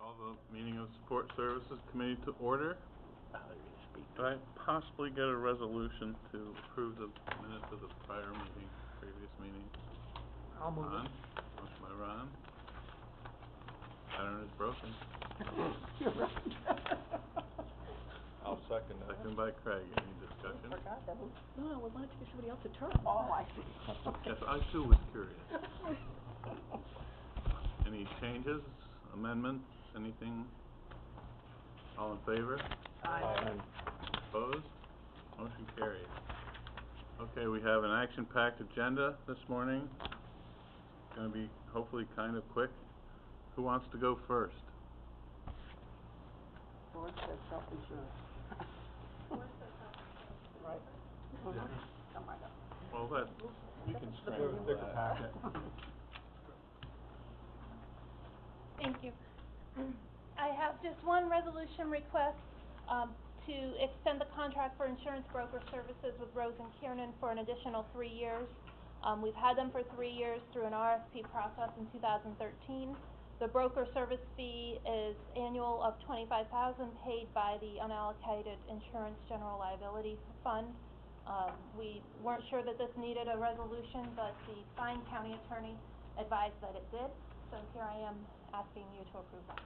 Call the meeting of Support Services Committee to order. Could I possibly get a resolution to approve the minutes of the prior meeting, previous meeting? I'll move Ron? it. Motion by Ron. Pattern is broken. You're right. I'll second that. Second by Craig. Any discussion? Forgot that was. No, I wanted to give somebody else a turn. Oh, I see. Yes, I too was curious. Any changes, amendments, anything? All in favor? Aye. Opposed? Motion carried. Okay, we have an action-packed agenda this morning. It's gonna be hopefully kind of quick. Who wants to go first? Board says self-insurance. Right? Yeah. Come right up. Well, We can scramble Stick that. packet. Thank you. I have just one resolution request, to extend the contract for insurance broker services with Rose and Kiernan for an additional 3 years. We've had them for 3 years through an RFP process in 2013. The broker service fee is annual of $25,000 paid by the unallocated insurance general liability fund. We weren't sure that this needed a resolution, but the fine county attorney advised that it did, so here I am asking you to approve that.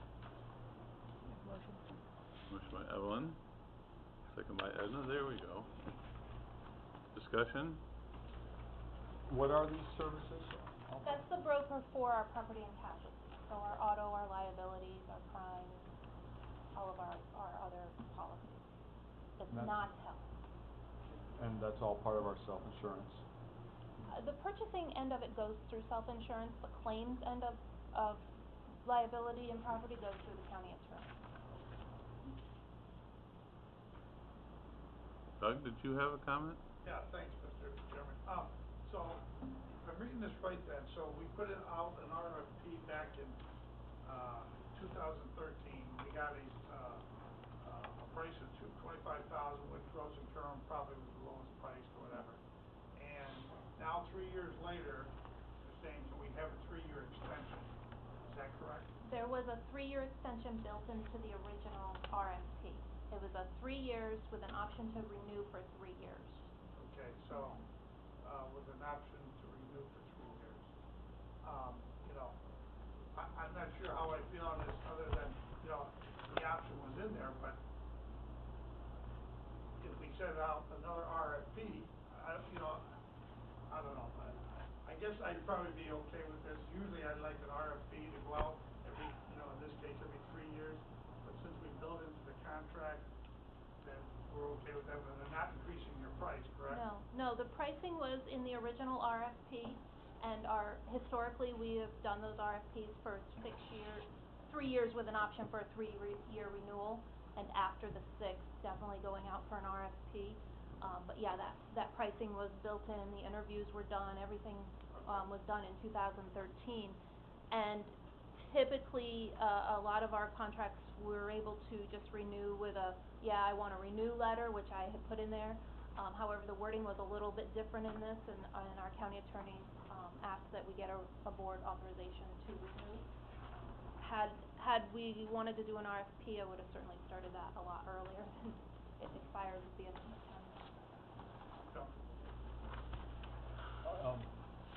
motion by Evelyn, second by Edna. There we go. Discussion? What are these services? That's the broker for our property and casualty, so our auto, our liabilities, our crime, all of our other policies. It's And not health. And that's all part of our self-insurance? The purchasing end of it goes through self-insurance, the claims end of liability and property goes through the county attorney. Doug, did you have a comment? Yeah, thanks, Mr. Chairman. So, if I'm reading this right then, so we put it out an RFP back in, 2013. We got a price of $25,000, which Rose and Kern probably was the lowest price or whatever. And now 3 years later, they're saying, can we have a 3-year extension? Is that correct? There was a 3-year extension built into the original RFP. It was a 3 years with an option to renew for 3 years. Okay, so, with an option to renew for 3 years. You know, I'm not sure how I feel on this, other than, you know, the option was in there, but if we send out another RFP, you know, I don't know. I guess I'd probably be okay with this. Usually I'd like an RFP to go out every, you know, in this case, every 3 years. But since we built into the contract, then we're okay with that, but they're not increasing your price, correct? No, the pricing was in the original RFP, and historically, we have done those RFPs for 6 years, 3 years with an option for a 3-year renewal, and after the 6th, definitely going out for an RFP. But yeah, that pricing was built in, the interviews were done, everything, was done in 2013. And typically, a lot of our contracts, we're able to just renew with a, yeah, I want a renew letter, which I had put in there. However, the wording was a little bit different in this, and our county attorney, asked that we get a board authorization to renew. Had we wanted to do an RFP, I would have certainly started that a lot earlier than it expires at the end of September.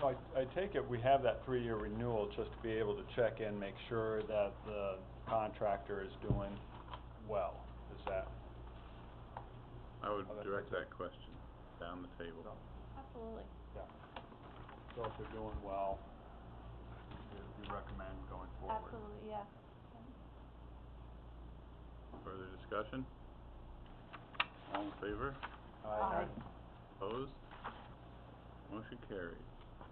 So I take it we have that 3-year renewal just to be able to check in, make sure that the contractor is doing well. Is that? I would direct that question down the table. Absolutely. Yeah. So if they're doing well, you recommend going forward? Absolutely, yeah. Further discussion? All in favor? Aye. Opposed? Motion carried.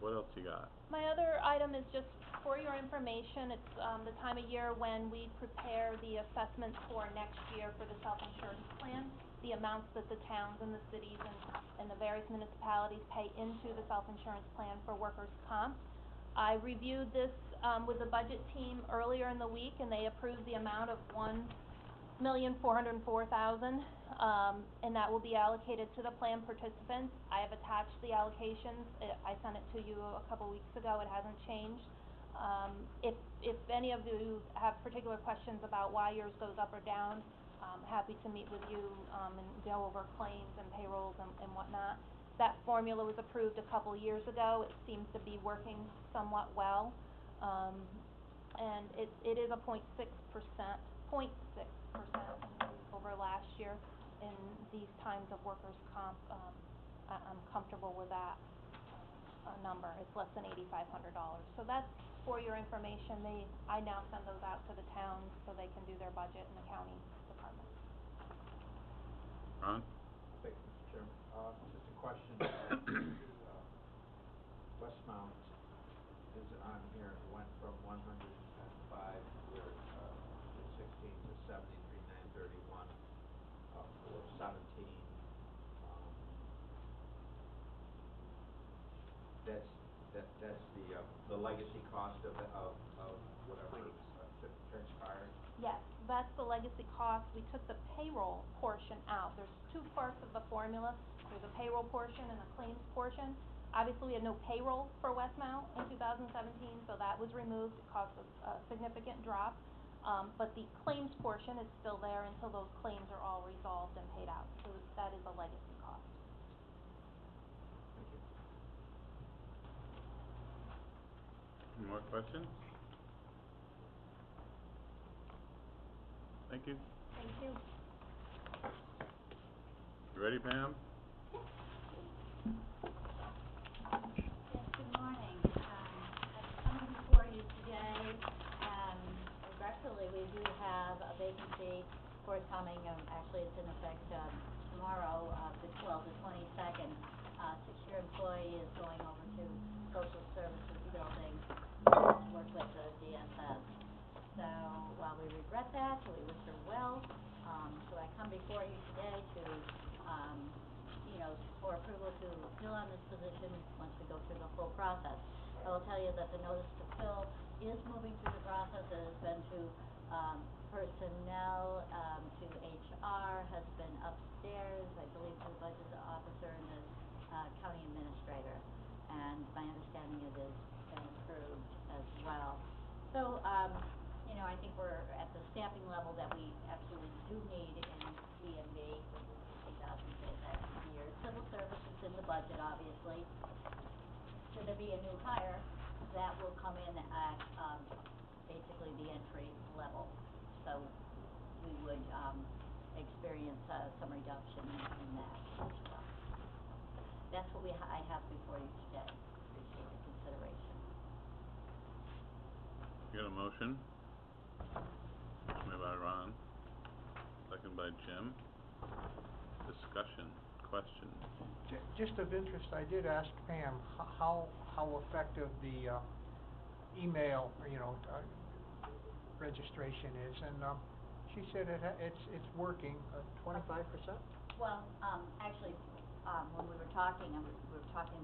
What else you got? My other item is just for your information. It's the time of year when we prepare the assessments for next year for the self-insurance plan, the amounts that the towns and the cities and the various municipalities pay into the self-insurance plan for workers' comp. I reviewed this with the budget team earlier in the week, and they approved the amount of $1,404,000, and that will be allocated to the plan participants. I have attached the allocations. I sent it to you a couple weeks ago. It hasn't changed. If any of you have particular questions about why yours goes up or down, happy to meet with you, and go over claims and payrolls and whatnot. That formula was approved a couple years ago. It seems to be working somewhat well. And it is a 0.6% over last year in these times of workers' comp. I'm comfortable with that number. It's less than $8,500. So that's for your information. I now send those out to the towns so they can do their budget in the county department. Ron? Thank you, Mr. Chairman. Just a question, Westmount is on here, it went from 105 year, 16 to 73,931, for 17. That's the legacy cost of whatever transpired? Yes, that's the legacy cost. We took the payroll portion out. There's two parts of the formula. There's a payroll portion and a claims portion. Obviously, we had no payroll for Westmount in 2017, so that was removed. It caused a significant drop. But the claims portion is still there until those claims are all resolved and paid out. So that is a legacy cost. Thank you. Any more questions? Thank you. Thank you. You ready, Pam? Yes, good morning. I'm coming before you today, regretfully, we do have a vacancy forthcoming, actually it's in effect, tomorrow, the 22nd. 6-year employee is going over to social services building to work with the DSS. So, while we regret that, we wish her well, so I come before you today to, for approval to fill on this position once we go through the full process. I will tell you that the notice to fill is moving through the process. It has been to personnel, to HR, has been upstairs, I believe to the budget officer and the county administrator. And my understanding it has been approved as well. So, I think we're at the staffing level that we absolutely do need in DMV with the 60,000 transactions a year. Civil service is in the budget, obviously. Should there be a new hire, that will come in at basically the entry level. So we would experience some reduction in that as well. That's what I have before you today. Appreciate the consideration. You got a motion? Motion made by Ron, second by Jim. Discussion, questions? Just of interest, I did ask Pam how effective the email, registration is, and she said it's working. 25%? Well, actually, when we were talking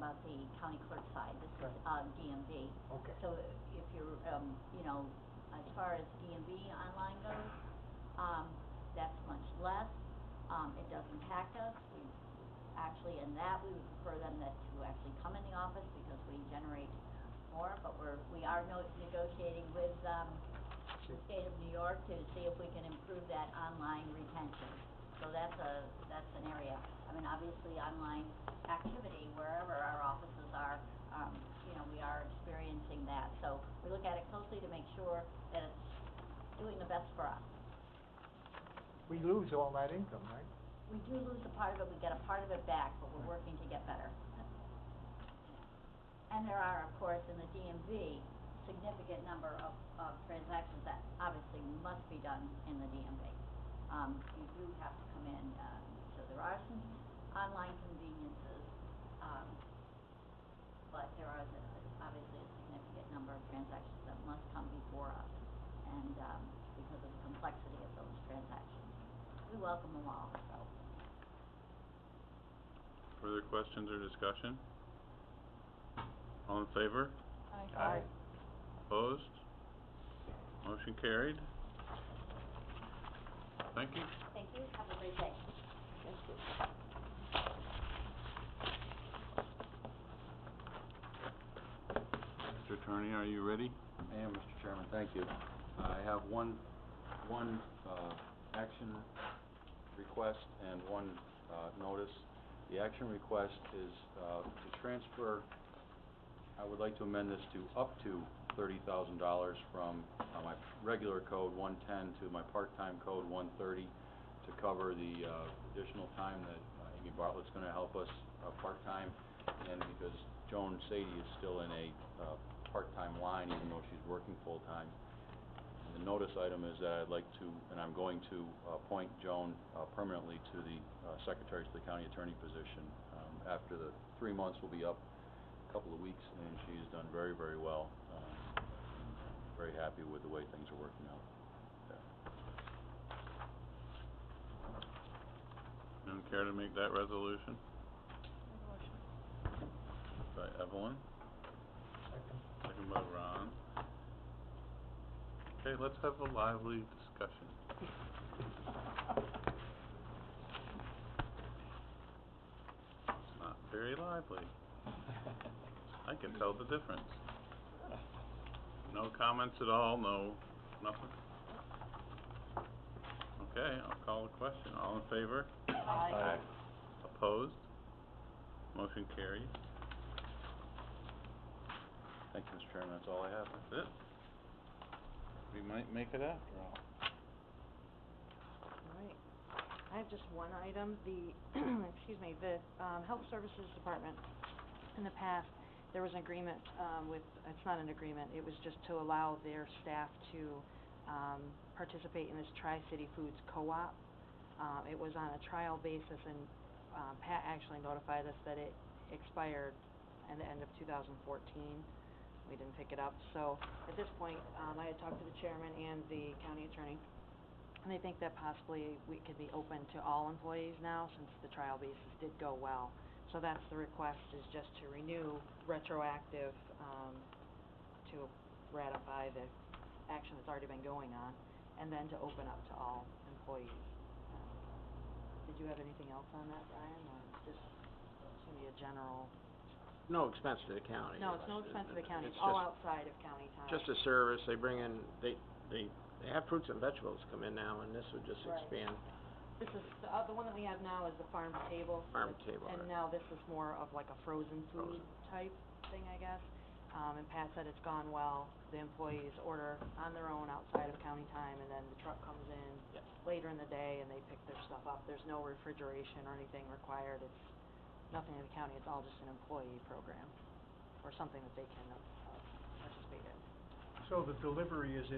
about the county clerk side. This is DMV. Okay. So if you're, as far as DMV online goes, that's much less. It does impact us. We actually, in that, we would prefer them to actually come in the office because we generate more. But we are negotiating with the state of New York to see if we can improve that online retention. So that's an area. I mean, obviously, online activity wherever our offices are, we are experiencing that. So we look at it closely to make sure that it's doing the best for us. We lose all that income, right? We do lose a part of it. We get a part of it back, but we're working to get better. And there are, of course, in the DMV, significant number of transactions that obviously must be done in the DMV. You do have to come in, so there are some online conveniences, but there are obviously a significant number of transactions that must come before us, and because of the complexity of those transactions. We welcome them all, so. Further questions or discussion? All in favor? Aye. Opposed? Motion carried. Thank you. Thank you. Have a great day. Thank you. Mr. Attorney, are you ready? Mayor, Mr. Chairman, thank you. I have one action request and one notice. The action request is to transfer, I would like to amend this to up to $30,000 from my regular code 110 to my part-time code 130 to cover the additional time that Amy Bartlett's going to help us part-time, and because Joan Sadie is still in a part-time line even though she's working full-time. And the notice item is that I'd like to, and I'm going to appoint Joan permanently to the Secretary to the County Attorney position. After the 3 months will be up a couple of weeks, and she's done very, very well. Very happy with the way things are working out there. Anyone care to make that resolution? By Evelyn, second by Ron. Okay, let's have a lively discussion. It's not very lively. I can tell the difference. No comments at all, nothing? Okay, I'll call the question. All in favor? Aye. Opposed? Motion carries. Thank you, Mr. Chairman, that's all I have. That's it. We might make it after all. Right. I have just one item, the, excuse me, the, Health Services Department, in the past, there was an agreement, it's not an agreement, it was just to allow their staff to, participate in this Tri-City Foods Co-op. It was on a trial basis, and, Pat actually notified us that it expired at the end of 2014. We didn't pick it up, so at this point, I had talked to the chairman and the county attorney, and they think that possibly we could be open to all employees now, since the trial basis did go well. So that's the request, is just to renew retroactive, to ratify the action that's already been going on, and then to open up to all employees. Did you have anything else on that, Brian, or just to be a general? No expense to the county. No, it's no expense to the county, it's It's all just- outside of county time. Just a service, they bring in, they have fruits and vegetables come in now, and this would just Right. expand. This is, the one that we have now is the farm to table. Farm to table, And right. now this is more of like a frozen food type thing, I guess. And Pat said it's gone well. The employees order on their own outside of county time, and then the truck comes in Yep. later in the day and they pick their stuff up. There's no refrigeration or anything required. It's nothing in the county. It's all just an employee program, or something that they can participate in. So the delivery is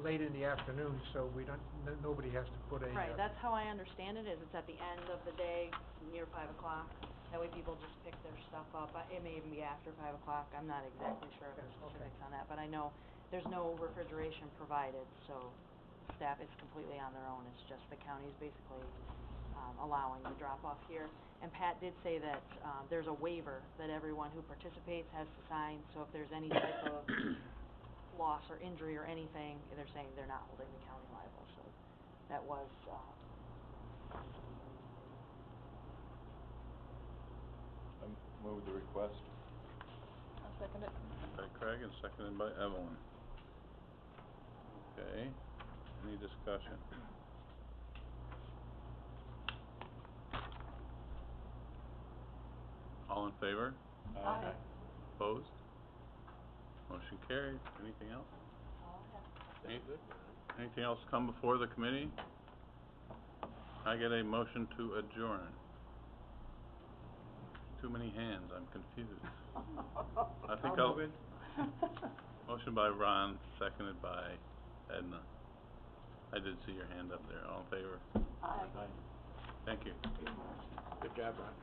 late in the afternoon, so we don't, nobody has to put a. Right, that's how I understand it, is it's at the end of the day, near 5 o'clock. That way people just pick their stuff up. It may even be after 5 o'clock, I'm not exactly sure of the specifics on that, but I know there's no refrigeration provided, so staff is completely on their own. It's just the county is basically allowing the drop-off here. And Pat did say that there's a waiver that everyone who participates has to sign, so if there's any type of loss or injury or anything, they're saying they're not holding the county liable, so that was, I move the request. I'll second it. By Craig and seconded by Evelyn. Okay, any discussion? All in favor? Aye. Opposed? Motion carried. Anything else? Anything else come before the committee? I get a motion to adjourn. Too many hands, I'm confused. I think I'll move it. Motion by Ron, seconded by Edna. I did see your hand up there. All in favor? Aye. Thank you. Good job, Ron.